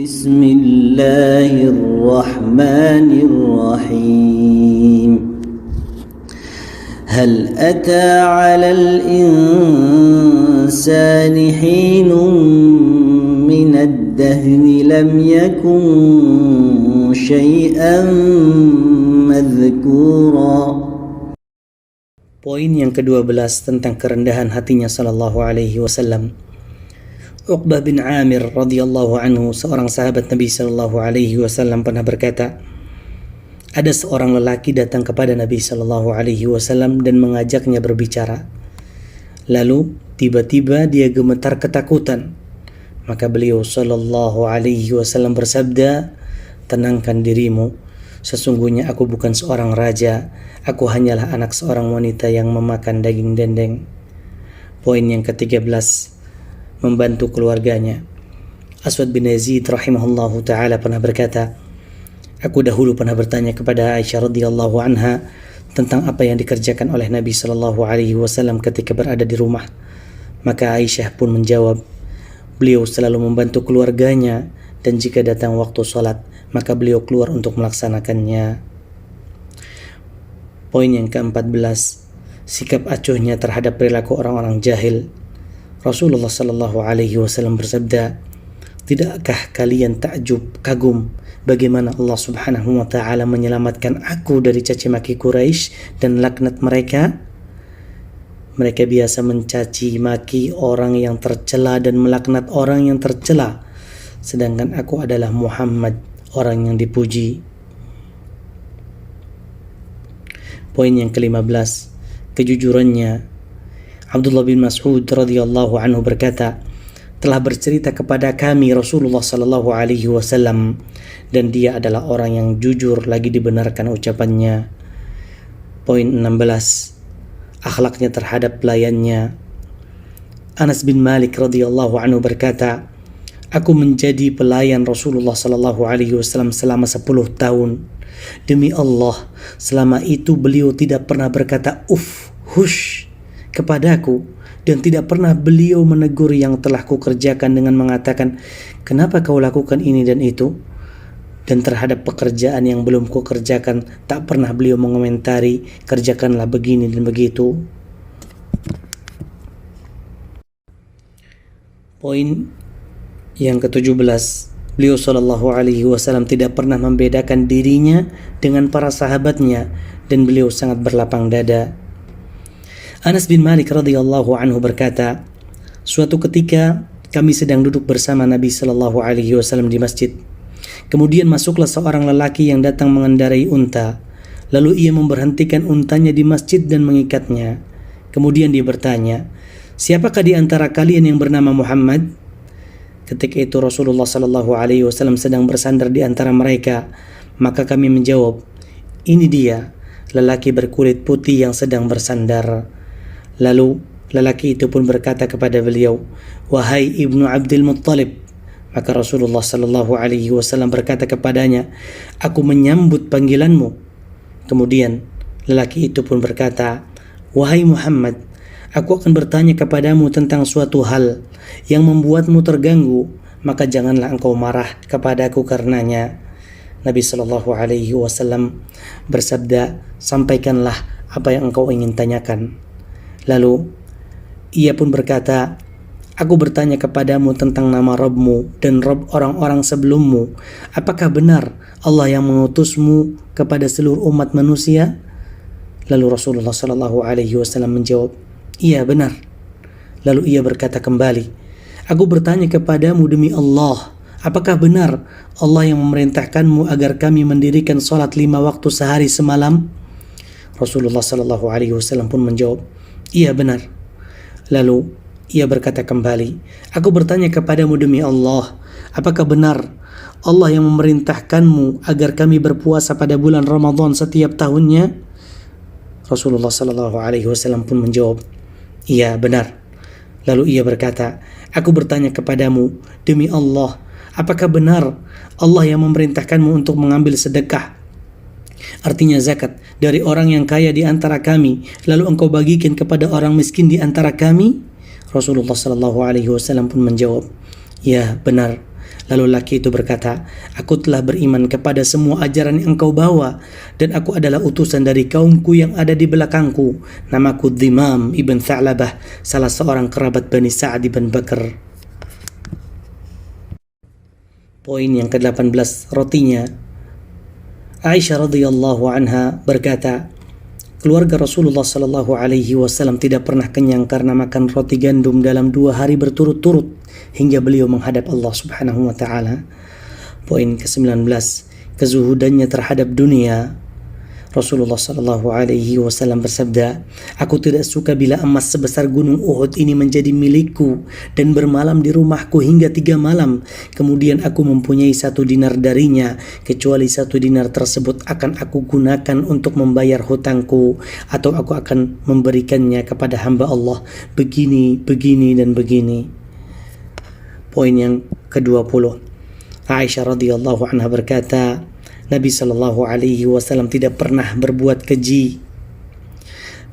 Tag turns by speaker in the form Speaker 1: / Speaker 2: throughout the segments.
Speaker 1: بسم الله الرحمن الرحيم هل أتى على الإنسان حين من الدهر لم يكن شيئا مذكورا.
Speaker 2: Poin yang ke-12 tentang kerendahan hatinya sallallahu alaihi wasallam. Uqbah bin Amir radhiyallahu anhu, seorang sahabat Nabi sallallahu alaihi wasallam, pernah berkata, ada seorang lelaki datang kepada Nabi sallallahu alaihi wasallam dan mengajaknya berbicara. Lalu tiba-tiba dia gemetar ketakutan. Maka beliau sallallahu alaihi wasallam bersabda, tenangkan dirimu, sesungguhnya aku bukan seorang raja, aku hanyalah anak seorang wanita yang memakan daging dendeng. Poin yang ke-13, membantu keluarganya. Aswad bin Yazid rahimahullahu ta'ala pernah berkata, aku dahulu pernah bertanya kepada Aisyah radhiyallahu anha tentang apa yang dikerjakan oleh Nabi sallallahu alaihi wasallam ketika berada di rumah. Maka Aisyah pun menjawab, beliau selalu membantu keluarganya dan jika datang waktu salat maka beliau keluar untuk melaksanakannya. Poin yang ke-14, sikap acuhnya terhadap perilaku orang-orang jahil. Rasulullah sallallahu alaihi wasallam bersabda, tidakkah kalian takjub, kagum bagaimana Allah Subhanahu wa taala menyelamatkan aku dari caci maki Quraisy dan laknat mereka? Mereka biasa mencaci maki orang yang tercela dan melaknat orang yang tercela, sedangkan aku adalah Muhammad, orang yang dipuji. Poin yang ke-15, kejujurannya. Abdullah bin Mas'ud radhiyallahu anhu berkata, telah bercerita kepada kami Rasulullah sallallahu alaihi wasallam dan dia adalah orang yang jujur lagi dibenarkan ucapannya. Poin 16, akhlaknya terhadap pelayannya. Anas bin Malik radhiyallahu anhu berkata, aku menjadi pelayan Rasulullah sallallahu alaihi wasallam selama 10 tahun. Demi Allah, selama itu beliau tidak pernah berkata hush kepadaku dan tidak pernah beliau menegur yang telah kukerjakan dengan mengatakan, kenapa kau lakukan ini dan itu? Dan terhadap pekerjaan yang belum kukerjakan tak pernah beliau mengomentari, kerjakanlah begini dan begitu. Poin yang ke-17, beliau sallallahu alaihi wasallam tidak pernah membedakan dirinya dengan para sahabatnya dan beliau sangat berlapang dada. Anas bin Malik radhiyallahu anhu berkata, suatu ketika kami sedang duduk bersama Nabi sallallahu alaihi wasallam di masjid. Kemudian masuklah seorang lelaki yang datang mengendarai unta. Lalu ia memberhentikan untanya di masjid dan mengikatnya. Kemudian dia bertanya, siapakah di antara kalian yang bernama Muhammad? Ketika itu Rasulullah sallallahu alaihi wasallam sedang bersandar di antara mereka. Maka kami menjawab, ini dia, lelaki berkulit putih yang sedang bersandar. Lalu lelaki itu pun berkata kepada beliau, wahai Ibnu Abdul Muttalib. Maka Rasulullah sallallahu alaihi wasallam berkata kepadanya, aku menyambut panggilanmu. Kemudian lelaki itu pun berkata, wahai Muhammad, aku akan bertanya kepadamu tentang suatu hal yang membuatmu terganggu, maka janganlah engkau marah kepadaku karenanya. Nabi sallallahu alaihi wasallam bersabda, sampaikanlah apa yang engkau ingin tanyakan. Lalu ia pun berkata, aku bertanya kepadamu tentang nama Rabbmu dan Rabb orang-orang sebelummu. Apakah benar Allah yang mengutusmu kepada seluruh umat manusia? Lalu Rasulullah sallallahu alaihi wasallam menjawab, iya benar. Lalu ia berkata kembali, aku bertanya kepadamu demi Allah, apakah benar Allah yang memerintahkanmu agar kami mendirikan salat 5 waktu sehari semalam? Rasulullah sallallahu alaihi wasallam pun menjawab, iya benar. Lalu ia berkata kembali, aku bertanya kepadamu demi Allah, apakah benar Allah yang memerintahkanmu agar kami berpuasa pada bulan Ramadan setiap tahunnya? Rasulullah sallallahu alaihi wasallam pun menjawab, iya benar. Lalu ia berkata, aku bertanya kepadamu demi Allah, apakah benar Allah yang memerintahkanmu untuk mengambil sedekah, artinya zakat, dari orang yang kaya di antara kami, lalu engkau bagikan kepada orang miskin di antara kami? Rasulullah sallallahu alaihi wasallam pun menjawab, ya benar. Lalu laki itu berkata, aku telah beriman kepada semua ajaran yang engkau bawa, dan aku adalah utusan dari kaumku yang ada di belakangku. Namaku Dhimam ibn Tha'labah, salah seorang kerabat Bani Sa'ad ibn Bakr. Poin yang ke-18, rotinya. Aisyah radhiyallahu anha berkata, keluarga Rasulullah sallallahu alaihi wasallam tidak pernah kenyang karena makan roti gandum dalam 2 hari berturut-turut hingga beliau menghadap Allah Subhanahu wa taala. Poin ke-19, kezuhudannya terhadap dunia. Rasulullah sallallahu alaihi wasallam bersabda, aku tidak suka bila emas sebesar gunung Uhud ini menjadi milikku dan bermalam di rumahku hingga 3 malam, kemudian aku mempunyai 1 dinar darinya, kecuali 1 dinar tersebut akan aku gunakan untuk membayar hutangku, atau aku akan memberikannya kepada hamba Allah begini, begini, dan begini. Poin yang ke-20, Aisyah radhiyallahu anha berkata, Nabi sallallahu alaihi wasallam tidak pernah berbuat keji.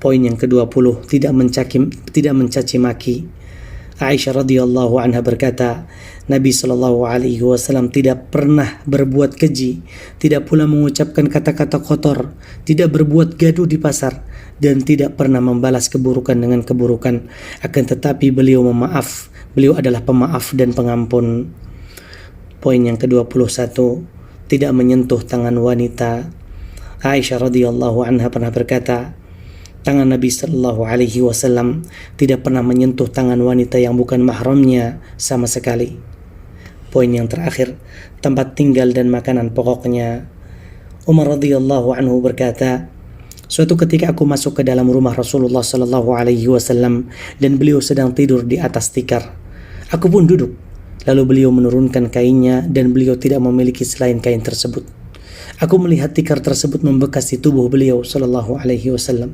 Speaker 2: Poin yang ke-20, tidak mencaci maki. Aisyah radhiyallahu anha berkata, Nabi sallallahu alaihi wasallam tidak pernah berbuat keji, tidak pula mengucapkan kata-kata kotor, tidak berbuat gaduh di pasar, dan tidak pernah membalas keburukan dengan keburukan. Akan tetapi beliau memaaf. Beliau adalah pemaaf dan pengampun. Poin yang ke-21, tidak menyentuh tangan wanita. Aisyah radhiyallahu anha pernah berkata, tangan Nabi sallallahu alaihi wasallam tidak pernah menyentuh tangan wanita yang bukan mahramnya sama sekali. Poin yang terakhir, tempat tinggal dan makanan pokoknya. Umar radhiyallahu anhu berkata, suatu ketika aku masuk ke dalam rumah Rasulullah sallallahu alaihi wasallam dan beliau sedang tidur di atas tikar. Aku pun duduk. Lalu beliau menurunkan kainnya dan beliau tidak memiliki selain kain tersebut. Aku melihat tikar tersebut membekas di tubuh beliau sallallahu alaihi wasallam.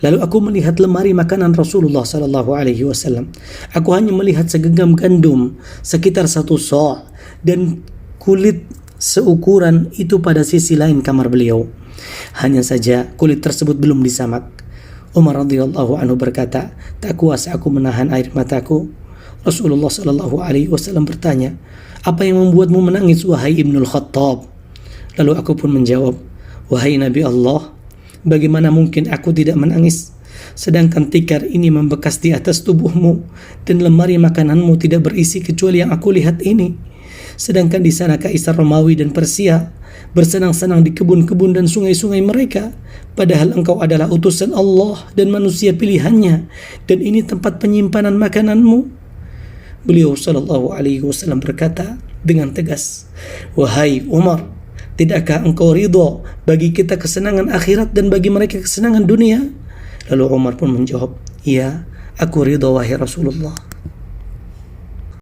Speaker 2: Lalu aku melihat lemari makanan Rasulullah sallallahu alaihi wasallam. Aku hanya melihat segenggam gandum sekitar 1 sa' dan kulit seukuran itu pada sisi lain kamar beliau. Hanya saja kulit tersebut belum disamak. Umar radhiyallahu anhu berkata, tak kuasa aku menahan air mataku. Rasulullah sallallahu alaihi wasallam bertanya, apa yang membuatmu menangis wahai Ibnul Khattab? Lalu aku pun menjawab, wahai Nabi Allah, bagaimana mungkin aku tidak menangis? Sedangkan tikar ini membekas di atas tubuhmu dan lemari makananmu tidak berisi kecuali yang aku lihat ini. Sedangkan di sana Kaisar Romawi dan Persia bersenang-senang di kebun-kebun dan sungai-sungai mereka, padahal engkau adalah utusan Allah dan manusia pilihannya, dan ini tempat penyimpanan makananmu. Beliau sallallahu alaihi wasallam berkata dengan tegas, wahai Umar, tidakkah engkau ridha bagi kita kesenangan akhirat dan bagi mereka kesenangan dunia? Lalu Umar pun menjawab, iya, aku ridha wahai Rasulullah.